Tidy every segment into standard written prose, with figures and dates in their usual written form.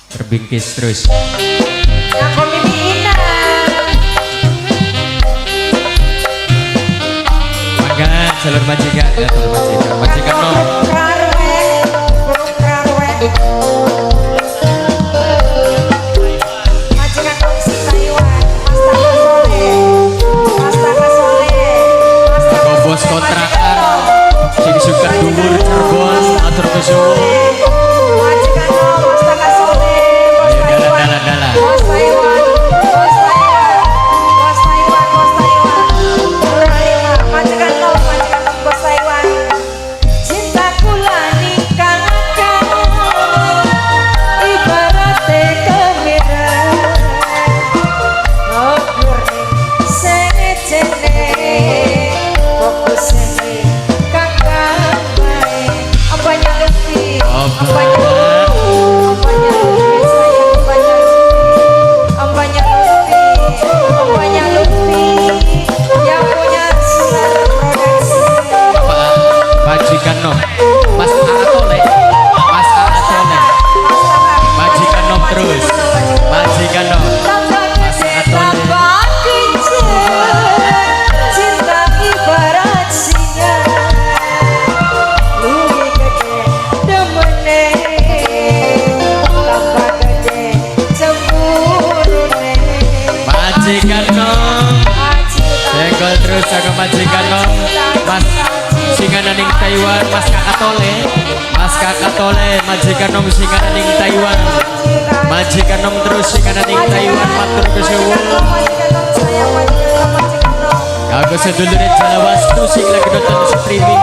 terbingkis terus. Aku mimi Mangga jalur majikan, majikan nom. Bos kontrakan, sing suka dhuwur Cirebon, atur kesuwun. Terus aku majikan nom Mas singanan ning Taiwan Mas Kakak Tole majikan nom singanan ning Taiwan majikan nom terus singanan ning Taiwan matur kesuwun aku sedulure Jalawastu sing lagi nonton streaming.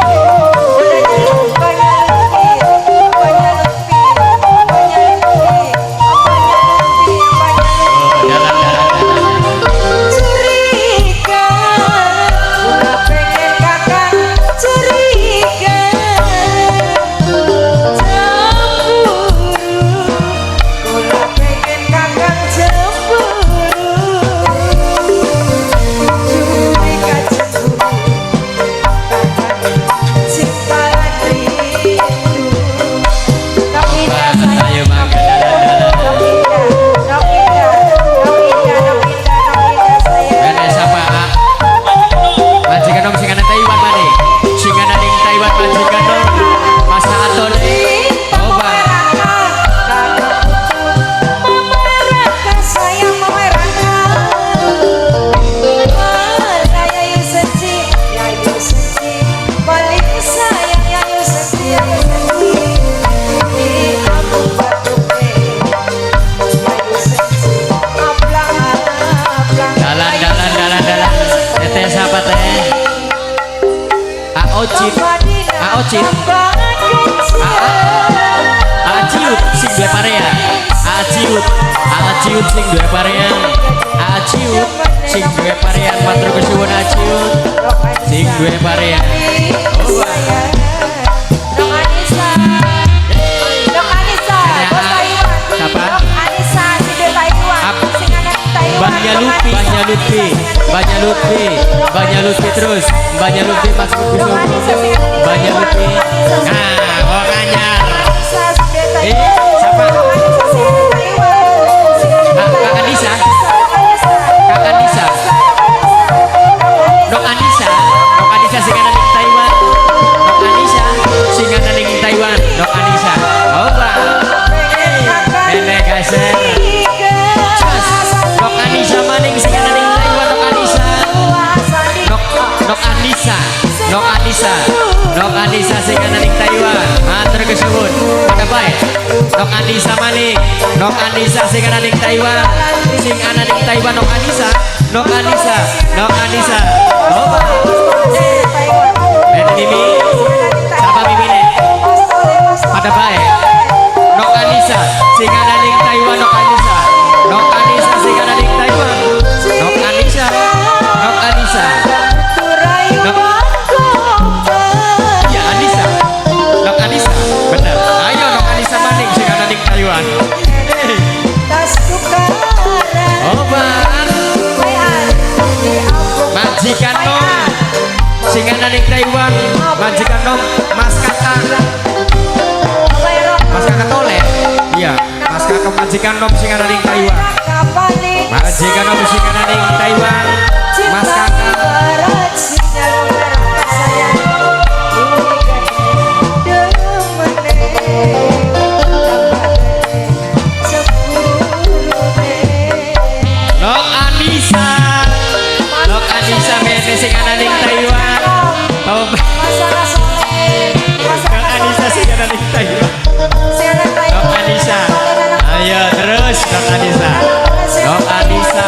Aciut sing duwe parean Aciut sing duwe parean Aciut sing duwe parean matur kesuwun Aciut sing duwe parean. Banyak Lutfi terus banyak Lutfi masuk ke Solo banyak Lutfi wong anyar siapa Kakak Nisa Nok Anissa singanan ning Taiwan Nok Anissa oba nenek gaser Nok Anissa maning singanan ning Taiwan Nok Anissa singanan ning Taiwan matur kesuwun pada bae Nok Anissa maning Nok Anissa singanan ning Taiwan Nok Anissa oba Mimi siapa Mimine pada bae Nok Anissa singanan ning Taiwan Nok Anissa singanan ning Taiwan Nok Anissa ya Nok Anissa bener ayo Nok Anissa maning singanan ning Taiwan obat majikan nom singanan ning Taiwan majikan nom Mas Kakak Tole iya Mas Kakak majikan nom sing ana ning Taiwan. Majikan nom sing ana ning Taiwan. Mas Kakak. Nok Anissa. Nok Anissa mene sing ana ning Taiwan. Oh, Nok Anissa sing ana ning Taiwan. Nok Anissa. Ayo terus Nok Anissa. Nok Anissa.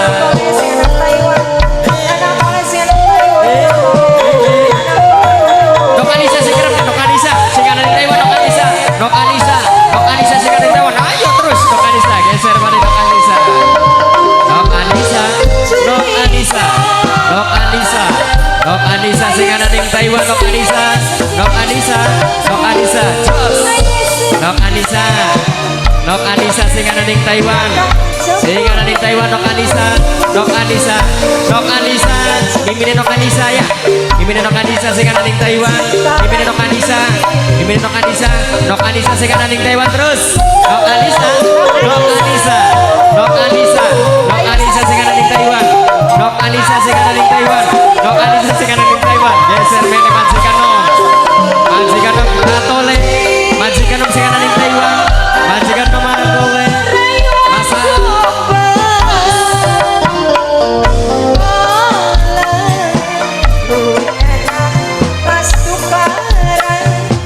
Nok Anissa sing kerep Nok Anissa sing ana ning Taiwan Nok Anissa. Nok Anissa. Nok Anissa sing ana ning Taiwan. Ayo terus Nok Anissa geser balik Nok Anissa. Nok Anissa. Nok Anissa. Nok Anissa. Nok Anissa sing ana ning Taiwan Nok Anissa. Nok Anissa. Nok Anissa. Jos. Nok Anissa. Nok Anissa sing ana ning Taiwan. Sing ana ning Taiwan Nok Anissa. Nok Anissa. Nok Anissa. Gimine Nok Anissa ya. Gimine Nok Anissa sing ana ning Taiwan. Gimine Nok Anissa. Gimine Nok Anissa. Nok Anissa sing ana ning Taiwan terus. Nok Anissa. Nok Anissa. Nok Anissa. Nok Anissa sing ana ning Taiwan. Nok Anissa sing ana ning Taiwan. Nok Anissa sing ana ning Taiwan. Geser mene majikan nom. Majikan nom Atole. Majikan nom sing ana ning Taiwan. Majikan nom Atole. Masa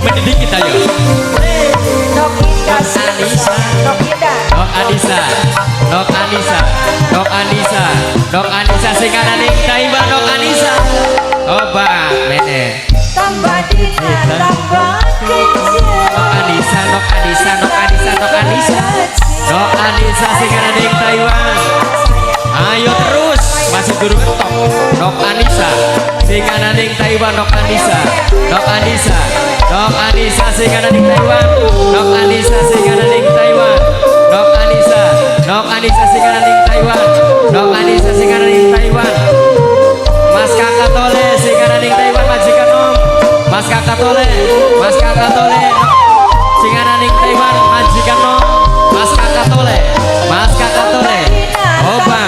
mendidik kita yo. Nok Anissa. Nok Anissa. Nok Anissa. Nok Anissa. Nok Anissa sing ana ning Taiwan Nok Anissa. Oba mene. Nok Anissa, Nok Anissa, Nok Anissa, Nok Anissa. Nok Anissa sing ana ning Taiwan. Ayo terus masih durung ketok. Nok Anissa sing ana ning Taiwan Nok Anissa. Nok Anissa. Nok Anissa sing ana ning Taiwan. Nok Anissa sing ana ning Taiwan. Nok Anissa. Nok Anissa sing ana ning Taiwan. Nok Anissa sing ana ning Taiwan. Mas Kakak Tole sing ana ning Taiwan majikan nom. Mas Kakak Tole. Mas Kakak Tole. Sing ana ning Taiwan majikan nom. Mas Kakak Tole. Mas Kakak Tole. Oba.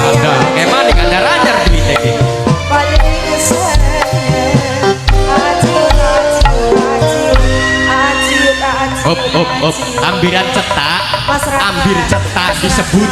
Ada, emang nih ada rajar duit lagi. Ambiran cetak, ambir cetak disebut